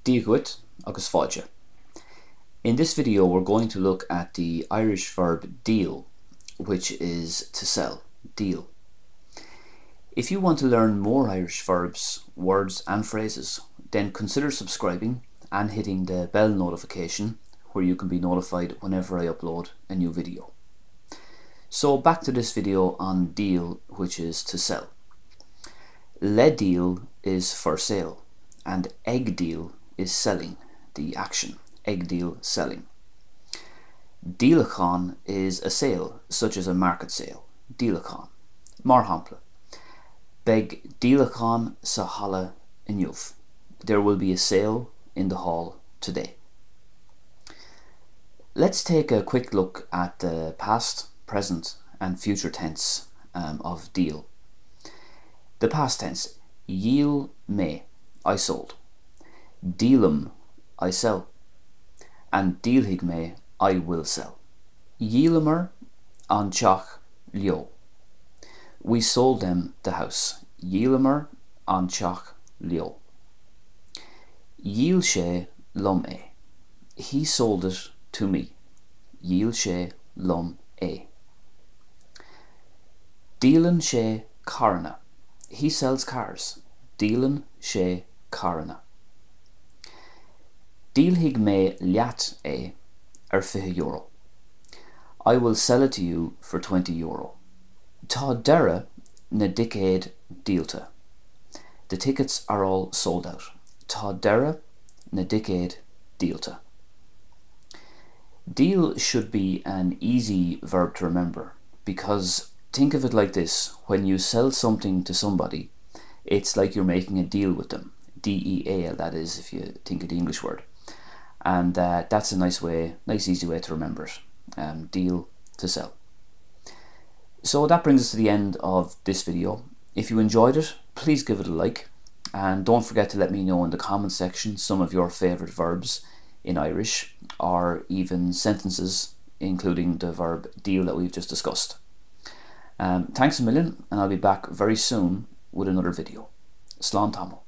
Díoghuit agus fáilte. In this video we're going to look at the Irish verb deal, which is to sell, deal. If you want to learn more Irish verbs, words and phrases, then consider subscribing and hitting the bell notification where you can be notified whenever I upload a new video. So back to this video on deal, which is to sell. Le deal is for sale and egg deal is selling, the action, egg deal, selling. Díolacháin is a sale, such as a market sale, díolacháin. Mar hampla, beg díolacháin sa halla inniuh. There will be a sale in the hall today. Let's take a quick look at the past, present and future tense of deal. The past tense, yiel me, I sold. Dílam, I sell. And díolhig me, I will sell. Yielamer an teach leo. We sold them the house. Yielamer an teach leo. Yiel sé lum é. He sold it to me. Yiel sé lum é. Díolann sé carna. He sells cars. Díolann sé carna. Díolhig me leat é ar €50. I will sell it to you for €20. Tá deireadh na dicéad díolta. The tickets are all sold out. Tá deireadh na dicéad díolta. Deal should be an easy verb to remember because think of it like this: when you sell something to somebody, it's like you're making a deal with them. D-E-A-L, that is, if you think of the English word. And that's a nice easy way to remember it. Deal, to sell. So that brings us to the end of this video. If you enjoyed it, please give it a like, and don't forget to let me know in the comment section some of your favourite verbs in Irish, or even sentences including the verb deal that we've just discussed. Thanks a million, and I'll be back very soon with another video. Slán tamó.